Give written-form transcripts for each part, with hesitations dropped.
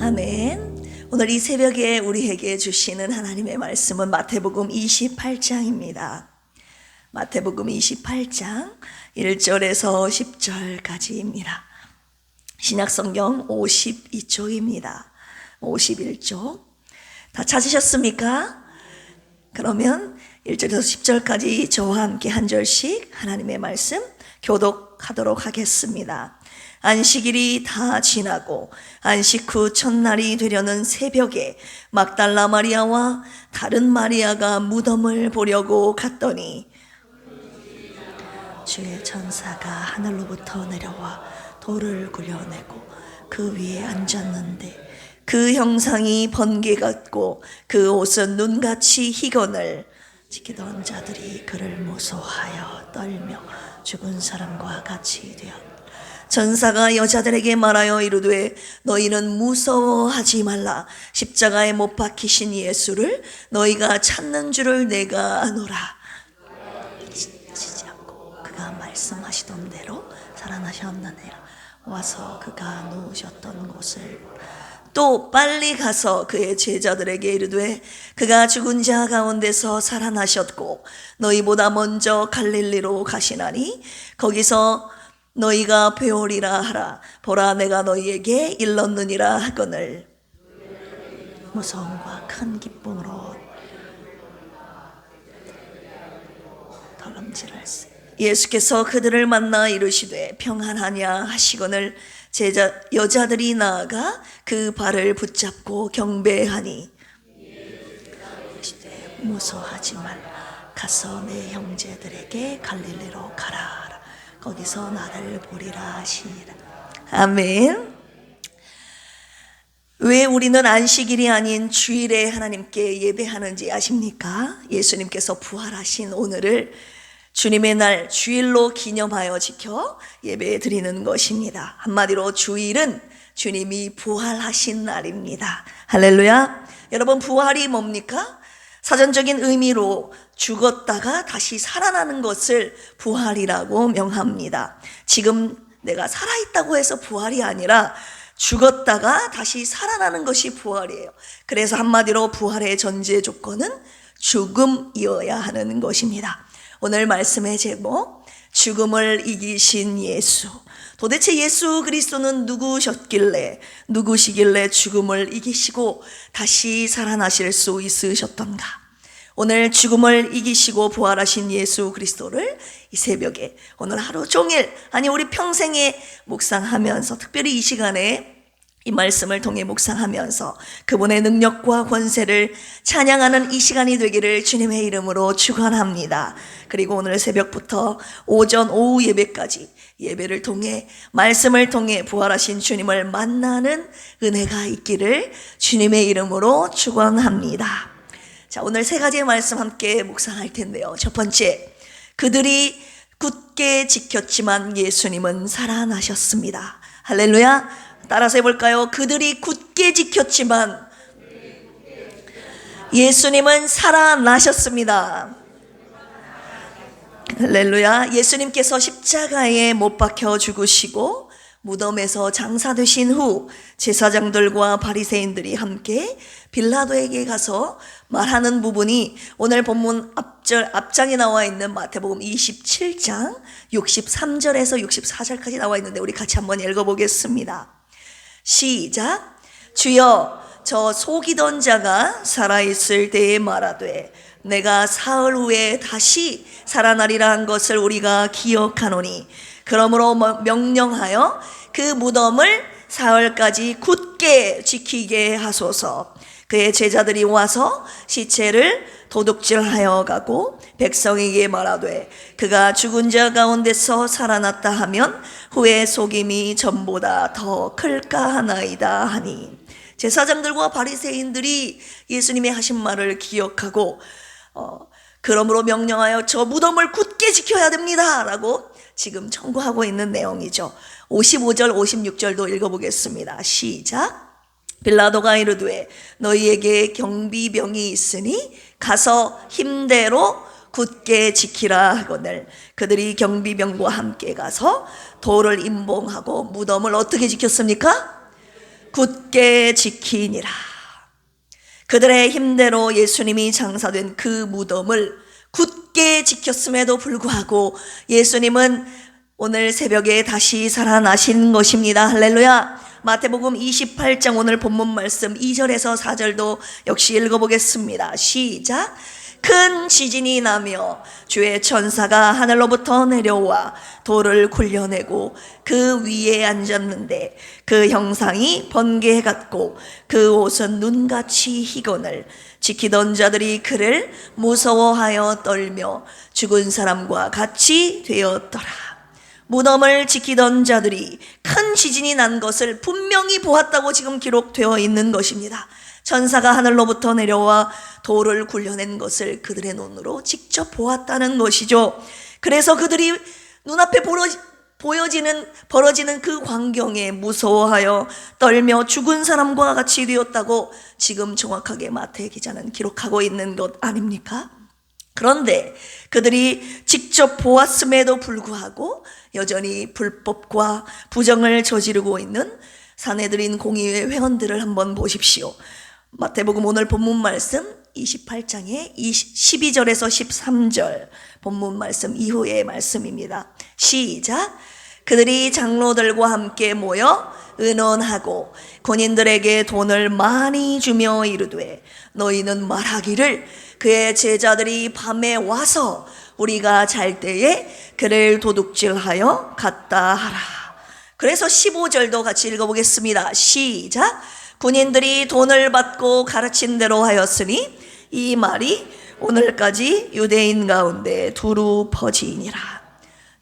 아멘. 오늘 이 새벽에 우리에게 주시는 하나님의 말씀은 마태복음 28장입니다. 마태복음 28장 1절에서 10절까지입니다. 신약성경 52쪽입니다. 51쪽. 다 찾으셨습니까? 그러면 1절에서 10절까지 저와 함께 한 절씩 하나님의 말씀 교독하도록 하겠습니다. 안식일이 다 지나고 안식 후 첫날이 되려는 새벽에 막달라 마리아와 다른 마리아가 무덤을 보려고 갔더니 주의 천사가 하늘로부터 내려와 돌을 굴려내고 그 위에 앉았는데 그 형상이 번개 같고 그 옷은 눈같이 희건을 지키던 자들이 그를 무서워하여 떨며 죽은 사람과 같이 되었다. 천사가 여자들에게 말하여 이르되 너희는 무서워하지 말라. 십자가에 못 박히신 예수를 너희가 찾는 줄을 내가 아노라. 지치지 않고 그가 말씀하시던 대로 살아나셨느니라. 와서 그가 누우셨던 곳을 또 빨리 가서 그의 제자들에게 이르되 그가 죽은 자 가운데서 살아나셨고 너희보다 먼저 갈릴리로 가시나니 거기서 너희가 배우리라 하라. 보라 내가 너희에게 일렀느니라 하거늘 무서움과 큰 기쁨으로 덜렁질할세. 예수께서 그들을 만나 이르시되 평안하냐 하시거늘 여자들이 나아가 그 발을 붙잡고 경배하니 무서워하지 말라. 가서 내 형제들에게 갈릴리로 가라. 거기서 나를 보리라 하시니라. 아멘. 왜 우리는 안식일이 아닌 주일에 하나님께 예배하는지 아십니까? 예수님께서 부활하신 오늘을 주님의 날 주일로 기념하여 지켜 예배 드리는 것입니다. 한마디로 주일은 주님이 부활하신 날입니다. 할렐루야. 여러분, 부활이 뭡니까? 사전적인 의미로 죽었다가 다시 살아나는 것을 부활이라고 명합니다. 지금 내가 살아있다고 해서 부활이 아니라 죽었다가 다시 살아나는 것이 부활이에요. 그래서 한마디로 부활의 전제 조건은 죽음이어야 하는 것입니다. 오늘 말씀의 제목, 죽음을 이기신 예수. 도대체 예수 그리스도는 누구시길래 죽음을 이기시고 다시 살아나실 수 있으셨던가? 오늘 죽음을 이기시고 부활하신 예수 그리스도를 이 새벽에 오늘 하루 종일, 아니 우리 평생에 묵상하면서, 특별히 이 시간에 이 말씀을 통해 묵상하면서 그분의 능력과 권세를 찬양하는 이 시간이 되기를 주님의 이름으로 축원합니다. 그리고 오늘 새벽부터 오전 오후 예배까지 예배를 통해 말씀을 통해 부활하신 주님을 만나는 은혜가 있기를 주님의 이름으로 축원합니다. 자, 오늘 세 가지의 말씀 함께 묵상할 텐데요. 첫 번째, 그들이 굳게 지켰지만 예수님은 살아나셨습니다. 할렐루야. 따라서 해볼까요? 그들이 굳게 지켰지만 예수님은 살아나셨습니다. 할렐루야. 예수님께서 십자가에 못 박혀 죽으시고 무덤에서 장사되신 후 제사장들과 바리새인들이 함께 빌라도에게 가서 말하는 부분이 오늘 본문 앞장에 나와 있는 마태복음 27장 63절에서 64절까지 나와 있는데 우리 같이 한번 읽어보겠습니다. 시작. 주여, 저 속이던 자가 살아있을 때에 말하되 내가 사흘 후에 다시 살아나리라 한 것을 우리가 기억하노니 그러므로 명령하여 그 무덤을 사흘까지 굳게 지키게 하소서. 그의 제자들이 와서 시체를 도둑질하여 가고 백성에게 말하되 그가 죽은 자 가운데서 살아났다 하면 후에 속임이 전보다 더 클까 하나이다 하니, 제사장들과 바리새인들이 예수님이 하신 말을 기억하고 그러므로 명령하여 저 무덤을 굳게 지켜야 됩니다 라고 지금 청구하고 있는 내용이죠. 55절 56절도 읽어보겠습니다. 시작. 빌라도가 이르되 너희에게 경비병이 있으니 가서 힘대로 굳게 지키라 하거늘 그들이 경비병과 함께 가서 돌을 임봉하고 무덤을 어떻게 지켰습니까? 굳게 지키니라. 그들의 힘대로 예수님이 장사된 그 무덤을 굳게 지켰음에도 불구하고 예수님은 오늘 새벽에 다시 살아나신 것입니다. 할렐루야. 마태복음 28장 오늘 본문 말씀 2절에서 4절도 역시 읽어보겠습니다. 시작. 큰 지진이 나며 주의 천사가 하늘로부터 내려와 돌을 굴려내고 그 위에 앉았는데 그 형상이 번개 같고 그 옷은 눈같이 희거늘. 지키던 자들이 그를 무서워하여 떨며 죽은 사람과 같이 되었더라. 무덤을 지키던 자들이 큰 지진이 난 것을 분명히 보았다고 지금 기록되어 있는 것입니다. 천사가 하늘로부터 내려와 돌을 굴려낸 것을 그들의 눈으로 직접 보았다는 것이죠. 그래서 그들이 눈앞에 벌어지는 그 광경에 무서워하여 떨며 죽은 사람과 같이 되었다고 지금 정확하게 마태 기자는 기록하고 있는 것 아닙니까? 그런데 그들이 직접 보았음에도 불구하고 여전히 불법과 부정을 저지르고 있는 사내들인 공의회 회원들을 한번 보십시오. 마태복음 오늘 본문 말씀 28장의 12절에서 13절 본문 말씀 이후의 말씀입니다. 시작. 그들이 장로들과 함께 모여 의논하고 군인들에게 돈을 많이 주며 이르되 너희는 말하기를 그의 제자들이 밤에 와서 우리가 잘 때에 그를 도둑질하여 갔다 하라. 그래서 15절도 같이 읽어보겠습니다. 시작. 군인들이 돈을 받고 가르친 대로 하였으니 이 말이 오늘까지 유대인 가운데 두루 퍼지니라.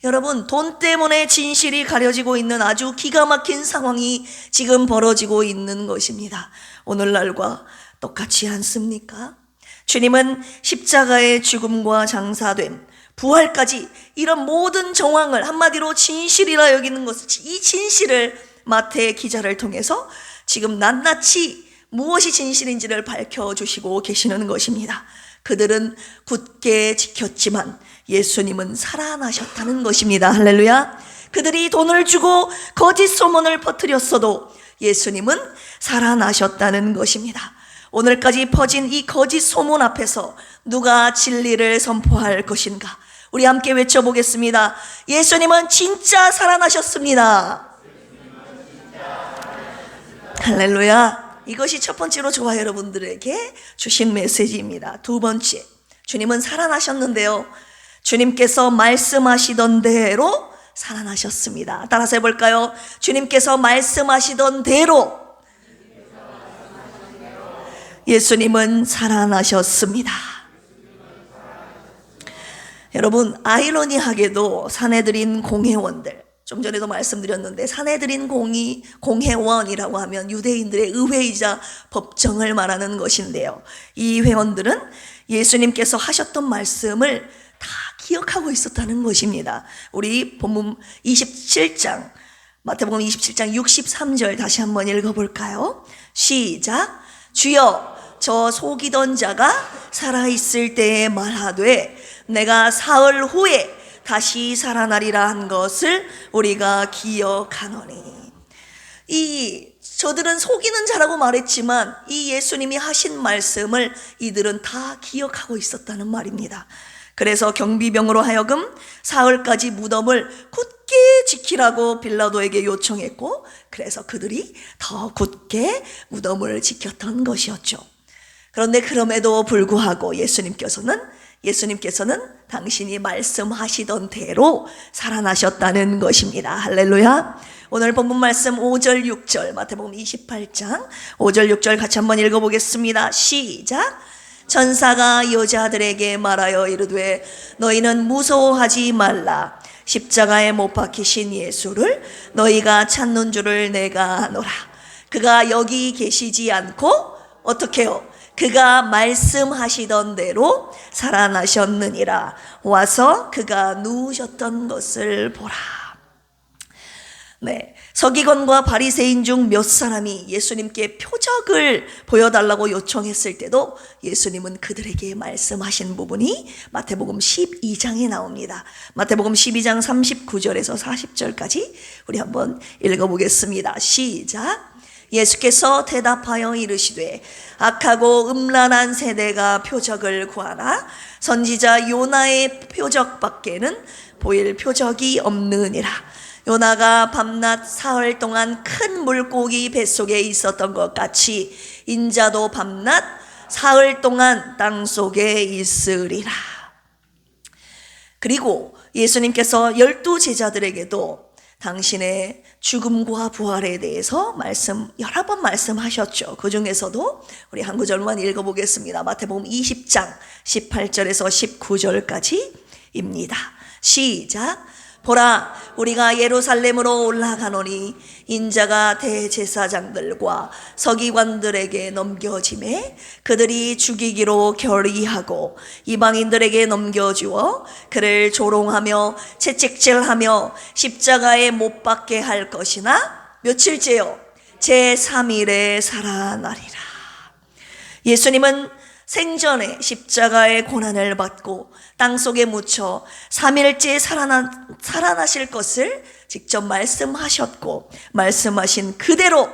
여러분, 돈 때문에 진실이 가려지고 있는 아주 기가 막힌 상황이 지금 벌어지고 있는 것입니다. 오늘날과 똑같지 않습니까? 주님은 십자가의 죽음과 장사된 부활까지 이런 모든 정황을 한마디로 진실이라 여기는 것을, 이 진실을 마태 기자를 통해서 지금 낱낱이 무엇이 진실인지를 밝혀주시고 계시는 것입니다. 그들은 굳게 지켰지만 예수님은 살아나셨다는 것입니다. 할렐루야. 그들이 돈을 주고 거짓 소문을 퍼뜨렸어도 예수님은 살아나셨다는 것입니다. 오늘까지 퍼진 이 거짓 소문 앞에서 누가 진리를 선포할 것인가? 우리 함께 외쳐보겠습니다. 예수님은 진짜 살아나셨습니다. 할렐루야. 이것이 첫 번째로 저와 여러분들에게 주신 메시지입니다. 두 번째, 주님은 살아나셨는데요, 주님께서 말씀하시던 대로 살아나셨습니다. 따라서 해볼까요? 주님께서 말씀하시던 대로 예수님은 살아나셨습니다. 여러분, 아이러니하게도 사내들인 공회원들, 좀 전에도 말씀드렸는데 사내들인 공회원이라고 하면 유대인들의 의회이자 법정을 말하는 것인데요, 이 회원들은 예수님께서 하셨던 말씀을 다 기억하고 있었다는 것입니다. 우리 본문 27장, 마태복음 27장 63절 다시 한번 읽어볼까요? 시작. 주여, 저 속이던 자가 살아있을 때에 말하되 내가 사흘 후에 다시 살아나리라 한 것을 우리가 기억하노니. 저들은 속이는 자라고 말했지만 이 예수님이 하신 말씀을 이들은 다 기억하고 있었다는 말입니다. 그래서 경비병으로 하여금 사흘까지 무덤을 굳게 지키라고 빌라도에게 요청했고, 그래서 그들이 더 굳게 무덤을 지켰던 것이었죠. 그런데 그럼에도 불구하고 예수님께서는 당신이 말씀하시던 대로 살아나셨다는 것입니다. 할렐루야. 오늘 본문 말씀 5절 6절 마태복음 28장 5절 6절 같이 한번 읽어보겠습니다. 시작. 천사가 여자들에게 말하여 이르되 너희는 무서워하지 말라. 십자가에 못 박히신 예수를 너희가 찾는 줄을 내가 아노라. 그가 여기 계시지 않고 어떻게 해요? 그가 말씀하시던 대로 살아나셨느니라. 와서 그가 누우셨던 것을 보라. 네, 서기관과 바리새인 중 몇 사람이 예수님께 표적을 보여달라고 요청했을 때도 예수님은 그들에게 말씀하신 부분이 마태복음 12장에 나옵니다. 마태복음 12장 39절에서 40절까지 우리 한번 읽어보겠습니다. 시작. 예수께서 대답하여 이르시되 악하고 음란한 세대가 표적을 구하나 선지자 요나의 표적밖에는 보일 표적이 없느니라. 요나가 밤낮 사흘 동안 큰 물고기 뱃속에 있었던 것 같이 인자도 밤낮 사흘 동안 땅속에 있으리라. 그리고 예수님께서 12 제자들에게도 당신의 죽음과 부활에 대해서 여러 번 말씀하셨죠. 그 중에서도 우리 한 구절만 읽어보겠습니다. 마태복음 20장 18절에서 19절까지입니다. 시작. 보라, 우리가 예루살렘으로 올라가노니 인자가 대제사장들과 서기관들에게 넘겨짐에 그들이 죽이기로 결의하고 이방인들에게 넘겨주어 그를 조롱하며 채찍질하며 십자가에 못 박게 할 것이나 며칠째요 제3일에 살아나리라. 예수님은 생전에 십자가의 고난을 받고 땅속에 묻혀 3일째 살아나실 것을 직접 말씀하셨고 말씀하신 그대로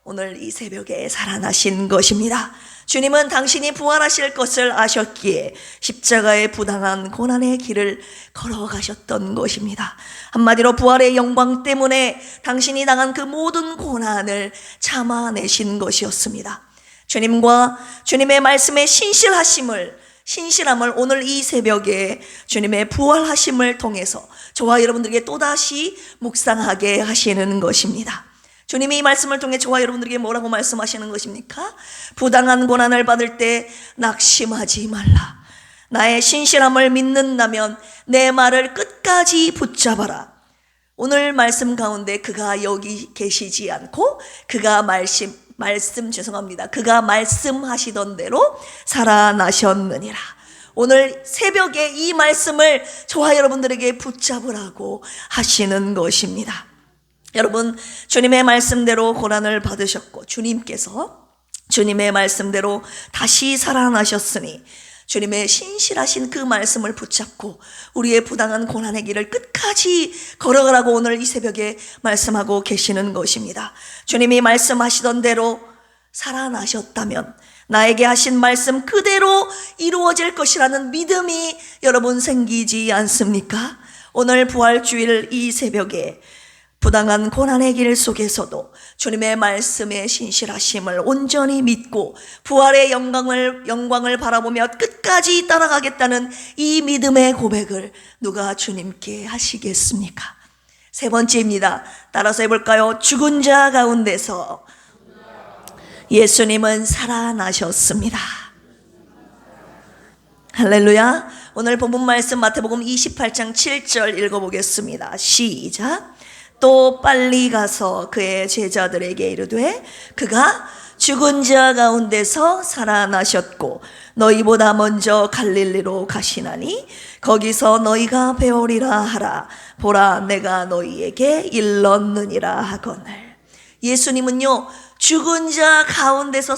오늘 이 새벽에 살아나신 것입니다. 주님은 당신이 부활하실 것을 아셨기에 십자가의 부당한 고난의 길을 걸어가셨던 것입니다. 한마디로 부활의 영광 때문에 당신이 당한 그 모든 고난을 참아내신 것이었습니다. 주님과 주님의 말씀의 신실함을 오늘 이 새벽에 주님의 부활하심을 통해서 저와 여러분들에게 또다시 묵상하게 하시는 것입니다. 주님이 이 말씀을 통해 저와 여러분들에게 뭐라고 말씀하시는 것입니까? 부당한 고난을 받을 때 낙심하지 말라. 나의 신실함을 믿는다면 내 말을 끝까지 붙잡아라. 오늘 말씀 가운데 그가 여기 계시지 않고 그가 그가 말씀하시던 대로 살아나셨느니라. 오늘 새벽에 이 말씀을 저와 여러분들에게 붙잡으라고 하시는 것입니다. 여러분, 주님의 말씀대로 고난을 받으셨고 주님께서 주님의 말씀대로 다시 살아나셨으니 주님의 신실하신 그 말씀을 붙잡고 우리의 부당한 고난의 길을 끝까지 걸어가라고 오늘 이 새벽에 말씀하고 계시는 것입니다. 주님이 말씀하시던 대로 살아나셨다면 나에게 하신 말씀 그대로 이루어질 것이라는 믿음이 여러분 생기지 않습니까? 오늘 부활주일 이 새벽에 부당한 고난의 길 속에서도 주님의 말씀의 신실하심을 온전히 믿고 부활의 영광을 바라보며 끝까지 따라가겠다는 이 믿음의 고백을 누가 주님께 하시겠습니까? 세 번째입니다. 따라서 해볼까요? 죽은 자 가운데서 예수님은 살아나셨습니다. 할렐루야. 오늘 본문 말씀 마태복음 28장 7절 읽어보겠습니다. 시작. 또 빨리 가서 그의 제자들에게 이르되 그가 죽은 자 가운데서 살아나셨고 너희보다 먼저 갈릴리로 가시나니 거기서 너희가 배우리라 하라. 보라, 내가 너희에게 일렀느니라 하거늘. 예수님은요 죽은 자 가운데서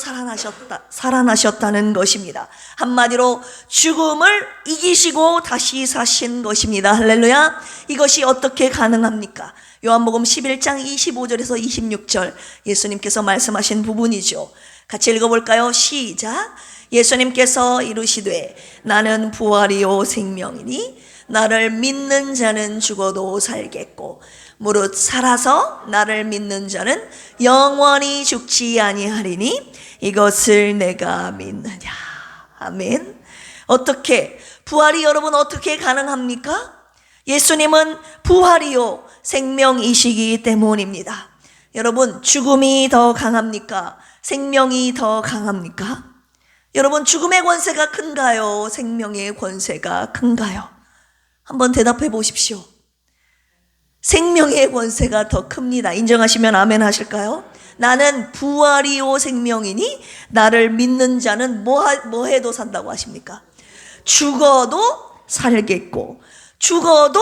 살아나셨다는 것입니다. 한마디로 죽음을 이기시고 다시 사신 것입니다. 할렐루야. 이것이 어떻게 가능합니까? 요한복음 11장 25절에서 26절 예수님께서 말씀하신 부분이죠. 같이 읽어볼까요? 시작. 예수님께서 이르시되 나는 부활이요 생명이니 나를 믿는 자는 죽어도 살겠고 무릇 살아서 나를 믿는 자는 영원히 죽지 아니하리니 이것을 내가 믿느냐. 아멘. 어떻게 부활이 여러분 어떻게 가능합니까? 예수님은 부활이요 생명이시기 때문입니다. 여러분, 죽음이 더 강합니까? 생명이 더 강합니까? 여러분, 죽음의 권세가 큰가요? 생명의 권세가 큰가요? 한번 대답해 보십시오. 생명의 권세가 더 큽니다. 인정하시면 아멘 하실까요? 나는 부활이요 생명이니 나를 믿는 자는 뭐 해도 산다고 하십니까? 죽어도 살겠고 죽어도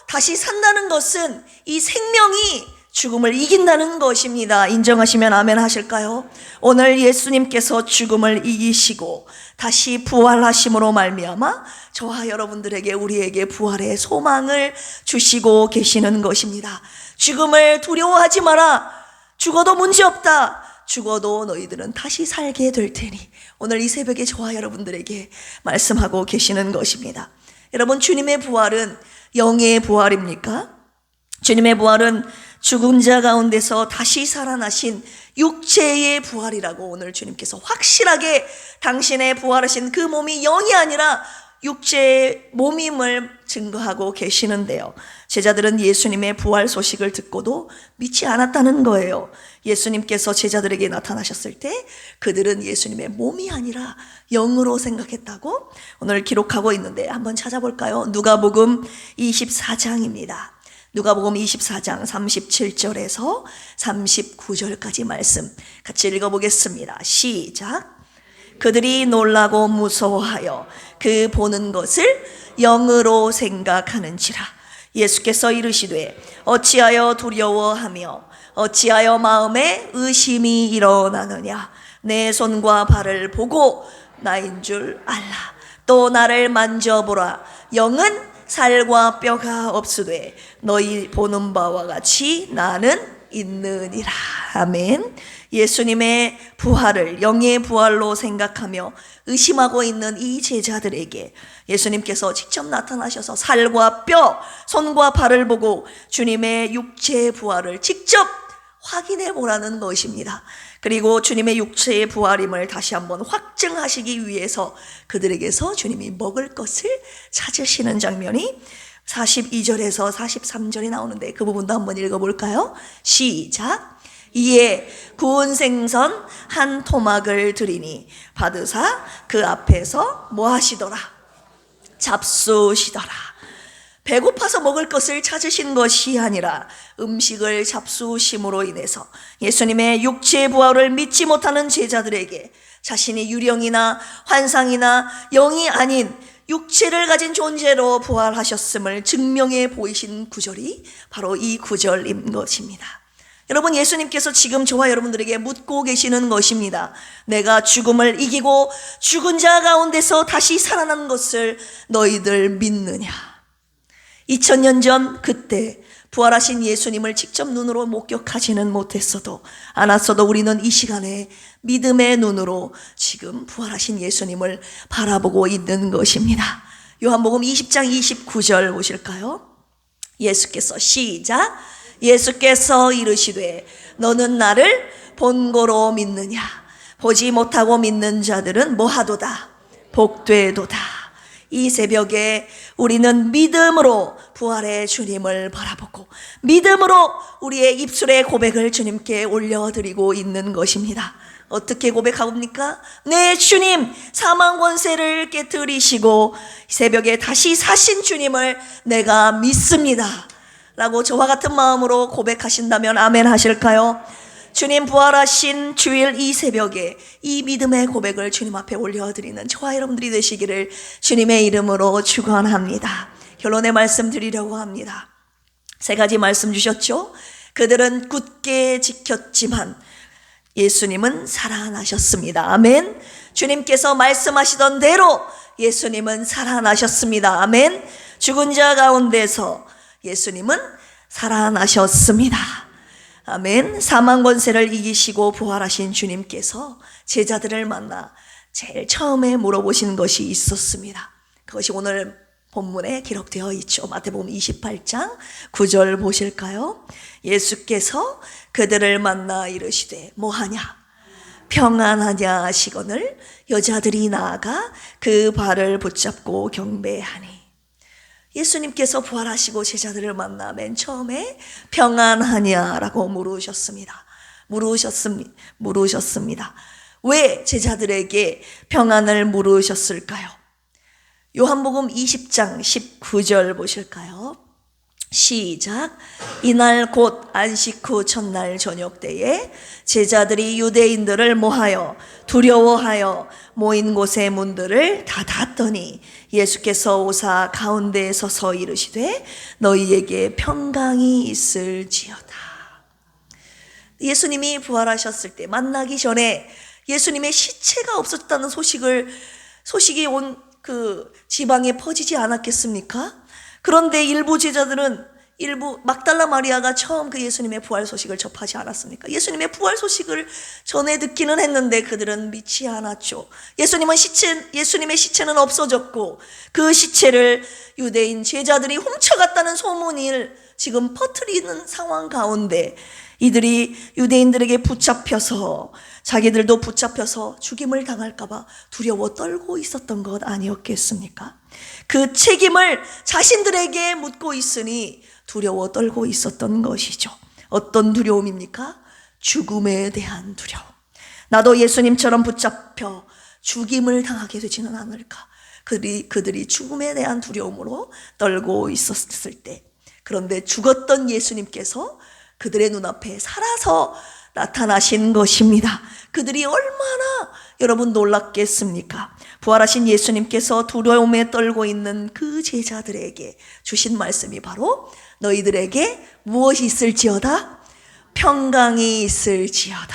다시 산다는 것은 이 생명이 죽음을 이긴다는 것입니다. 인정하시면 아멘 하실까요? 오늘 예수님께서 죽음을 이기시고 다시 부활하심으로 말미암아 저와 여러분들에게 우리에게 부활의 소망을 주시고 계시는 것입니다. 죽음을 두려워하지 마라. 죽어도 문제없다. 죽어도 너희들은 다시 살게 될 테니. 오늘 이 새벽에 저와 여러분들에게 말씀하고 계시는 것입니다. 여러분, 주님의 부활은 영의 부활입니까? 주님의 부활은 죽은 자 가운데서 다시 살아나신 육체의 부활이라고 오늘 주님께서 확실하게 당신의 부활하신 그 몸이 영이 아니라 육체의 몸임을 증거하고 계시는데요. 제자들은 예수님의 부활 소식을 듣고도 믿지 않았다는 거예요. 예수님께서 제자들에게 나타나셨을 때 그들은 예수님의 몸이 아니라 영으로 생각했다고 오늘 기록하고 있는데 한번 찾아볼까요? 누가복음 24장입니다. 누가복음 24장 37절에서 39절까지 말씀 같이 읽어보겠습니다. 시작. 그들이 놀라고 무서워하여 그 보는 것을 영으로 생각하는지라. 예수께서 이르시되 어찌하여 두려워하며 어찌하여 마음에 의심이 일어나느냐. 내 손과 발을 보고 나인 줄 알라. 또 나를 만져보라. 영은 살과 뼈가 없으되 너희 보는 바와 같이 나는 있느니라. 아멘. 예수님의 부활을 영의 부활로 생각하며 의심하고 있는 이 제자들에게 예수님께서 직접 나타나셔서 살과 뼈, 손과 발을 보고 주님의 육체의 부활을 직접 확인해 보라는 것입니다. 그리고 주님의 육체의 부활임을 다시 한번 확증하시기 위해서 그들에게서 주님이 먹을 것을 찾으시는 장면이 42절에서 43절이 나오는데 그 부분도 한번 읽어볼까요? 시작. 이에 구운 생선 한 토막을 드리니 받으사 그 앞에서 뭐 하시더라? 잡수시더라. 배고파서 먹을 것을 찾으신 것이 아니라 음식을 잡수심으로 인해서 예수님의 육체의 부활을 믿지 못하는 제자들에게 자신이 유령이나 환상이나 영이 아닌 육체를 가진 존재로 부활하셨음을 증명해 보이신 구절이 바로 이 구절인 것입니다. 여러분, 예수님께서 지금 저와 여러분들에게 묻고 계시는 것입니다. 내가 죽음을 이기고 죽은 자 가운데서 다시 살아난 것을 너희들 믿느냐? 2000년 전 그때 부활하신 예수님을 직접 눈으로 목격하지는 못했어도 않았어도 우리는 이 시간에 믿음의 눈으로 지금 부활하신 예수님을 바라보고 있는 것입니다. 요한복음 20장 29절 보실까요? 예수께서 시작. 예수께서 이르시되 너는 나를 본고로 믿느냐? 보지 못하고 믿는 자들은 뭐하도다? 복되도다. 이 새벽에 우리는 믿음으로 부활의 주님을 바라보고 믿음으로 우리의 입술의 고백을 주님께 올려드리고 있는 것입니다. 어떻게 고백합니까? 내 주님, 사망 권세를 깨뜨리시고 새벽에 다시 사신 주님을 내가 믿습니다 라고 저와 같은 마음으로 고백하신다면 아멘 하실까요? 주님 부활하신 주일 이 새벽에 이 믿음의 고백을 주님 앞에 올려드리는 저와 여러분들이 되시기를 주님의 이름으로 축원합니다. 결론의 말씀 드리려고 합니다. 3가지 말씀 주셨죠? 그들은 굳게 지켰지만 예수님은 살아나셨습니다. 아멘. 주님께서 말씀하시던 대로 예수님은 살아나셨습니다. 아멘. 죽은 자 가운데서 예수님은 살아나셨습니다. 아멘. 사망 권세를 이기시고 부활하신 주님께서 제자들을 만나 제일 처음에 물어보신 것이 있었습니다. 그것이 오늘 본문에 기록되어 있죠. 마태복음 28장 9절 보실까요? 예수께서 그들을 만나 이르시되 뭐하냐? 평안하냐 하시거늘 여자들이 나아가 그 발을 붙잡고 경배하니. 예수님께서 부활하시고 제자들을 만나 맨 처음에 평안하냐라고 물으셨습니다. 물으셨습니다. 왜 제자들에게 평안을 물으셨을까요? 요한복음 20장 19절 보실까요? 시작. 이날 곧 안식 후 첫날 저녁 때에 제자들이 유대인들을 모하여 두려워하여 모인 곳의 문들을 닫았더니 예수께서 오사 가운데에 서서 이르시되 너희에게 평강이 있을지어다. 예수님이 부활하셨을 때 만나기 전에 예수님의 시체가 없었다는 소식이 온 그 지방에 퍼지지 않았겠습니까? 그런데 일부 제자들은 일부 막달라 마리아가 처음 그 예수님의 부활 소식을 접하지 않았습니까? 예수님의 부활 소식을 전해 듣기는 했는데 그들은 믿지 않았죠. 예수님의 시체는 없어졌고 그 시체를 유대인 제자들이 훔쳐갔다는 소문을 지금 퍼뜨리는 상황 가운데 이들이 유대인들에게 자기들도 붙잡혀서 죽임을 당할까봐 두려워 떨고 있었던 것 아니었겠습니까? 그 책임을 자신들에게 묻고 있으니 두려워 떨고 있었던 것이죠. 어떤 두려움입니까? 죽음에 대한 두려움. 나도 예수님처럼 붙잡혀 죽임을 당하게 되지는 않을까? 그들이 죽음에 대한 두려움으로 떨고 있었을 때, 그런데 죽었던 예수님께서 그들의 눈앞에 살아서 나타나신 것입니다. 그들이 얼마나 여러분 놀랐겠습니까? 부활하신 예수님께서 두려움에 떨고 있는 그 제자들에게 주신 말씀이 바로 너희들에게 무엇이 있을지어다? 평강이 있을지어다.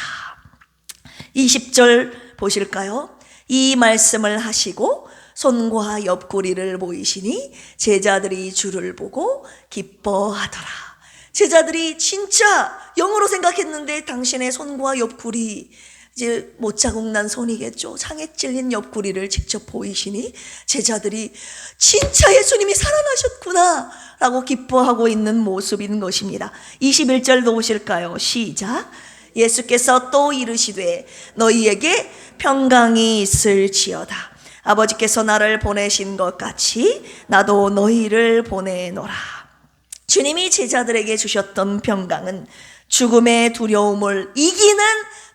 20절 보실까요? 이 말씀을 하시고 손과 옆구리를 보이시니 제자들이 주를 보고 기뻐하더라. 제자들이 진짜 영으로 생각했는데 당신의 손과 옆구리, 이제 못자국 난 손이겠죠. 창에 찔린 옆구리를 직접 보이시니 제자들이 진짜 예수님이 살아나셨구나 라고 기뻐하고 있는 모습인 것입니다. 21절도 보실까요? 시작. 예수께서 또 이르시되 너희에게 평강이 있을지어다. 아버지께서 나를 보내신 것 같이 나도 너희를 보내노라. 주님이 제자들에게 주셨던 평강은 죽음의 두려움을 이기는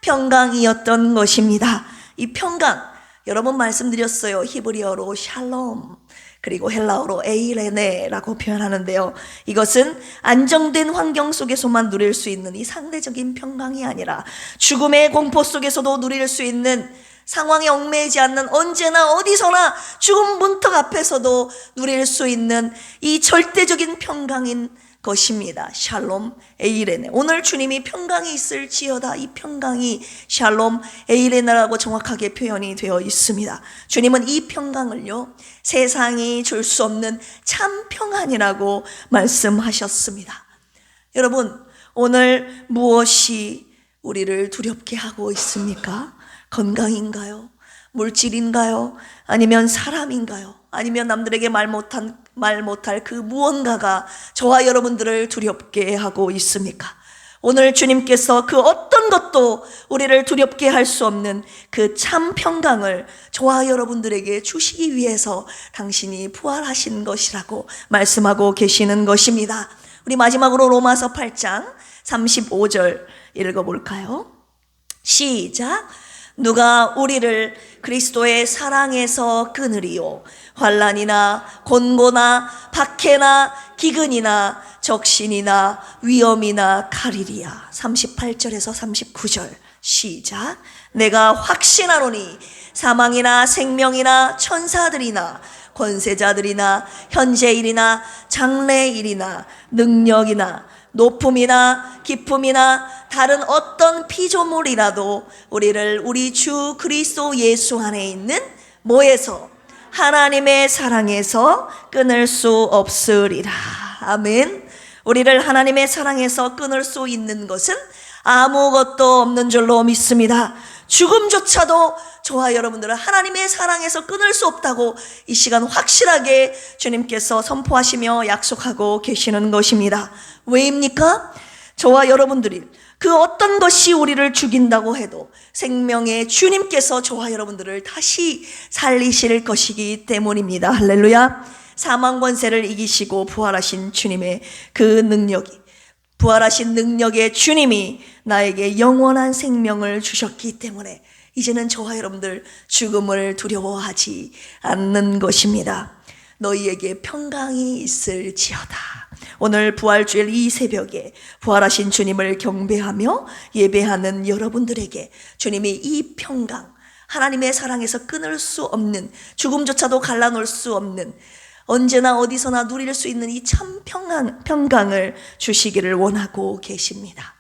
평강이었던 것입니다. 이 평강, 여러 번 말씀드렸어요. 히브리어로 샬롬, 그리고 헬라어로 에이레네라고 표현하는데요. 이것은 안정된 환경 속에서만 누릴 수 있는 이 상대적인 평강이 아니라 죽음의 공포 속에서도 누릴 수 있는, 상황에 얽매이지 않는, 언제나 어디서나 죽음 문턱 앞에서도 누릴 수 있는 이 절대적인 평강인 것입니다. 샬롬 에이레네. 오늘 주님이 평강이 있을지어다, 이 평강이 샬롬 에이레네라고 정확하게 표현이 되어 있습니다. 주님은 이 평강을요, 세상이 줄 수 없는 참 평안이라고 말씀하셨습니다. 여러분, 오늘 무엇이 우리를 두렵게 하고 있습니까? 건강인가요? 물질인가요? 아니면 사람인가요? 아니면 남들에게 말 못할 그 무언가가 저와 여러분들을 두렵게 하고 있습니까? 오늘 주님께서 그 어떤 것도 우리를 두렵게 할 수 없는 그 참 평강을 저와 여러분들에게 주시기 위해서 당신이 부활하신 것이라고 말씀하고 계시는 것입니다. 우리 마지막으로 로마서 8장 35절 읽어볼까요? 시작. 누가 우리를 그리스도의 사랑에서 끊으리요? 환난이나 곤고나 박해나 기근이나 적신이나 위험이나 칼이리야. 38절에서 39절 시작. 내가 확신하노니 사망이나 생명이나 천사들이나 권세자들이나 현재일이나 장래일이나 능력이나 높음이나 깊음이나 다른 어떤 피조물이라도 우리를 우리 주 그리스도 예수 안에 있는 뭐에서? 하나님의 사랑에서 끊을 수 없으리라. 아멘. 우리를 하나님의 사랑에서 끊을 수 있는 것은 아무것도 없는 줄로 믿습니다. 죽음조차도 저와 여러분들은 하나님의 사랑에서 끊을 수 없다고 이 시간 확실하게 주님께서 선포하시며 약속하고 계시는 것입니다. 왜입니까? 저와 여러분들이 그 어떤 것이 우리를 죽인다고 해도 생명의 주님께서 저와 여러분들을 다시 살리실 것이기 때문입니다. 할렐루야. 사망 권세를 이기시고 부활하신 주님의 그 능력이, 부활하신 능력의 주님이 나에게 영원한 생명을 주셨기 때문에 이제는 저와 여러분들 죽음을 두려워하지 않는 것입니다. 너희에게 평강이 있을지어다. 오늘 부활주일 이 새벽에 부활하신 주님을 경배하며 예배하는 여러분들에게 주님이 이 평강, 하나님의 사랑에서 끊을 수 없는, 죽음조차도 갈라놓을 수 없는, 언제나 어디서나 누릴 수 있는 이 참 평강을 주시기를 원하고 계십니다.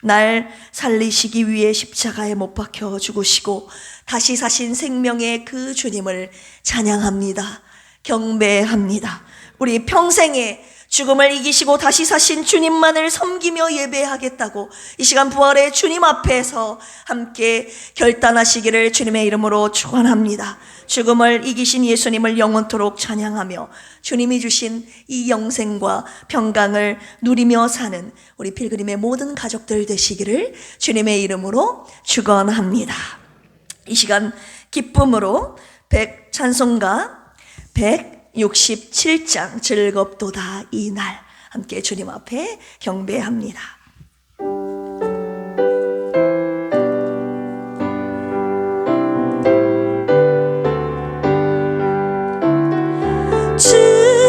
날 살리시기 위해 십자가에 못 박혀 죽으시고 다시 사신 생명의 그 주님을 찬양합니다. 경배합니다. 우리 평생에 죽음을 이기시고 다시 사신 주님만을 섬기며 예배하겠다고 이 시간 부활의 주님 앞에서 함께 결단하시기를 주님의 이름으로 축원합니다. 죽음을 이기신 예수님을 영원토록 찬양하며 주님이 주신 이 영생과 평강을 누리며 사는 우리 필그림의 모든 가족들 되시기를 주님의 이름으로 축원합니다. 이 시간 기쁨으로 찬송가 167장 즐겁도다 이 날 함께 주님 앞에 경배합니다.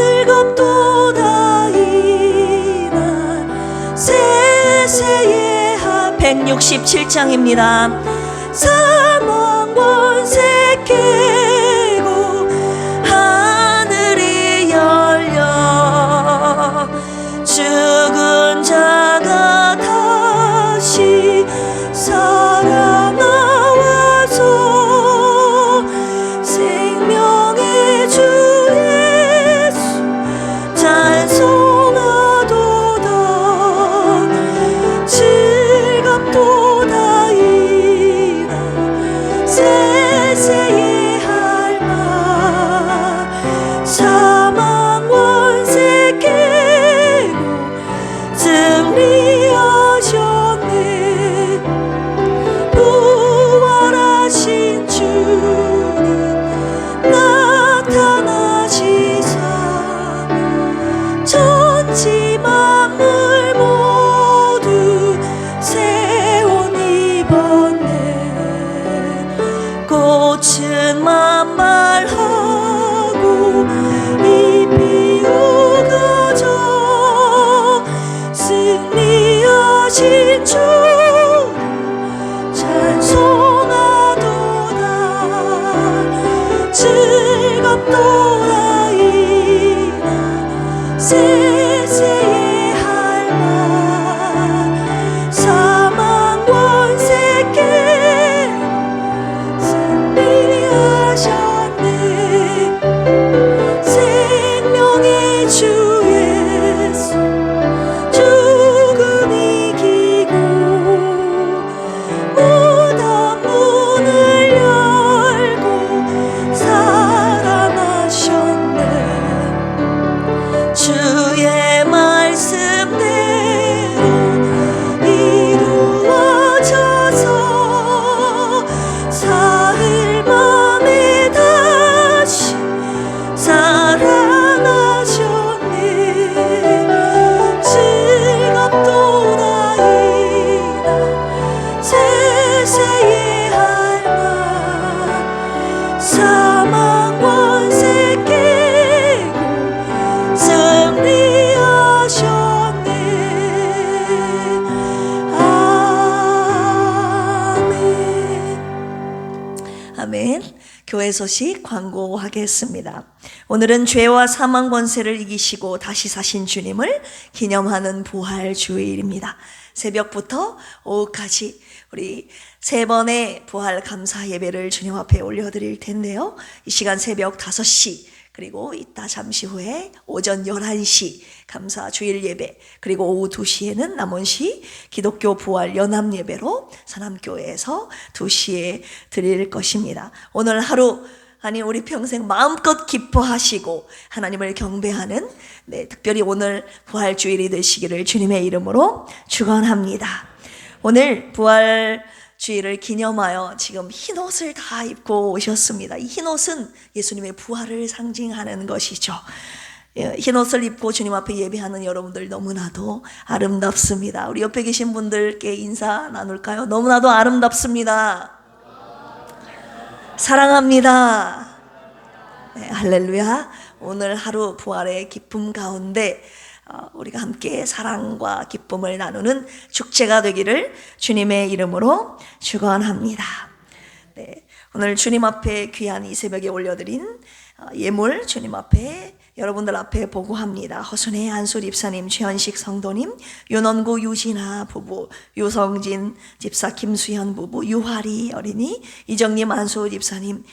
즐겁도다 이 날 세세의 167장입니다. 사망 권세 깨고 하늘이 열려 죽은 자가 다시 살아나와서 생명의 주 예수 찬송하도다. 즐겁도다 이 날 세세의 할말 사망 권세 깨고 승리하셨네. 부활하신 주님 나타나시사 천지 만물 모두 새 옷 입었네. 꽃은 만발하고 잎이 우거져 승리하신 주 찬송하도다. 즐겁도다 이 날 세세의 할말 사망 권세 깨고 승리하셨네. 생명의 주 예수 죽음 이기고 무덤 문을 열고 살아나셨네. 주의 말씀대로 이루어져서 사흘 만에 다시 살아나셨네. 즐겁도다 이 날 세세의 할말 사망 권세 깨고 승리하셨네. 아멘. 아멘. 교회 소식 광고하겠습니다. 오늘은 죄와 사망 권세를 이기시고 다시 사신 주님을 기념하는 부활 주일입니다. 새벽부터 오후까지 우리 3번의 부활 감사 예배를 주님 앞에 올려드릴 텐데요. 이 시간 새벽 5시 그리고 이따 잠시 후에 오전 11시 감사 주일 예배, 그리고 오후 2시에는 남원시 기독교 부활 연합 예배로 산암교회에서 2시에 드릴 것입니다. 오늘 하루 아니 우리 평생 마음껏 기뻐하시고 하나님을 경배하는 특별히 오늘 부활 주일이 되시기를 주님의 이름으로 축원합니다. 오늘 부활 주일을 기념하여 지금 흰옷을 다 입고 오셨습니다. 이 흰옷은 예수님의 부활을 상징하는 것이죠. 흰옷을 입고 주님 앞에 예배하는 여러분들 너무나도 아름답습니다. 우리 옆에 계신 분들께 인사 나눌까요? 너무나도 아름답습니다. 사랑합니다. 네, 할렐루야. 오늘 하루 부활의 기쁨 가운데 우리가 함께 사랑과 기쁨을 나누는 축제가 되기를 주님의 이름으로 축원합니다. 네, 오늘 주님 앞에 귀한 이 새벽에 올려드린 예물 주님 앞에 여러분들 앞에 보고합니다. 허순의 안솔 입사님, 최현식 성도님, 윤원구 유진아 부부, 유성진 집사, 김수현 부부, 유화리 어린이, 이정님 안솔 입사님,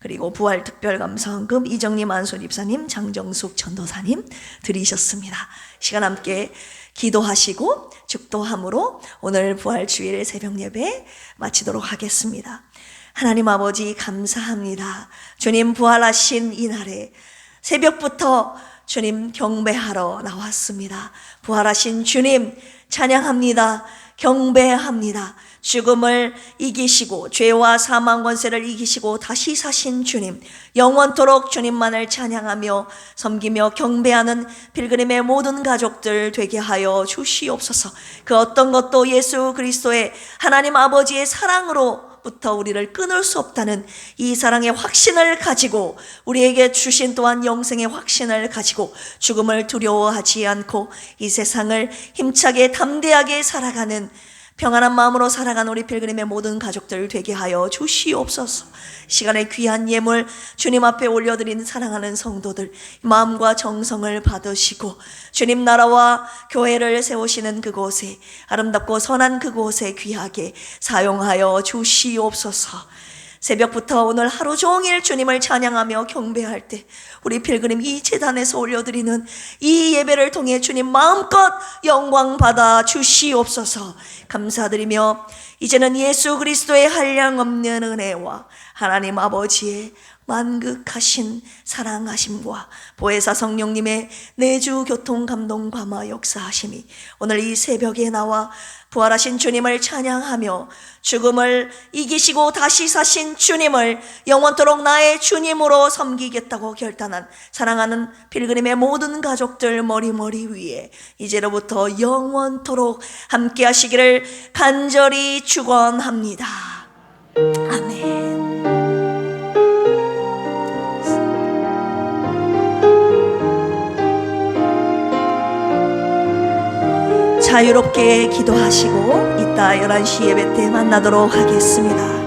그리고 부활 특별감사헌금 이정림 안솔 입사님, 장정숙 전도사님 드리셨습니다. 시간 함께 기도하시고 축도함으로 오늘 부활주일 새벽 예배 마치도록 하겠습니다. 하나님 아버지 감사합니다. 주님 부활하신 이날에 새벽부터 주님 경배하러 나왔습니다. 부활하신 주님 찬양합니다. 경배합니다. 죽음을 이기시고 죄와 사망 권세를 이기시고 다시 사신 주님, 영원토록 주님만을 찬양하며 섬기며 경배하는 필그림의 모든 가족들 되게 하여 주시옵소서. 그 어떤 것도 예수 그리스도의 하나님 아버지의 사랑으로부터 우리를 끊을 수 없다는 이 사랑의 확신을 가지고, 우리에게 주신 또한 영생의 확신을 가지고 죽음을 두려워하지 않고 이 세상을 힘차게 담대하게 살아가는 평안한 마음으로 살아가는 우리 필그림의 모든 가족들 되게 하여 주시옵소서. 시간의 귀한 예물 주님 앞에 올려드린 사랑하는 성도들 마음과 정성을 받으시고 주님 나라와 교회를 세우시는 그곳에, 아름답고 선한 그곳에 귀하게 사용하여 주시옵소서. 새벽부터 오늘 하루 종일 주님을 찬양하며 경배할 때 우리 필그림 이 제단에서 올려드리는 이 예배를 통해 주님 마음껏 영광 받아 주시옵소서. 감사드리며 이제는 예수 그리스도의 한량없는 은혜와 하나님 아버지의 만극하신 사랑하심과 보혜사 성령님의 내주 교통 감동 감화 역사하심이 오늘 이 새벽에 나와 부활하신 주님을 찬양하며 죽음을 이기시고 다시 사신 주님을 영원토록 나의 주님으로 섬기겠다고 결단한 사랑하는 필그림의 모든 가족들 머리 위에 이제로부터 영원토록 함께 하시기를 간절히 축원합니다. 아멘. 자유롭게 기도하시고 이따 11시 예배 때 만나도록 하겠습니다.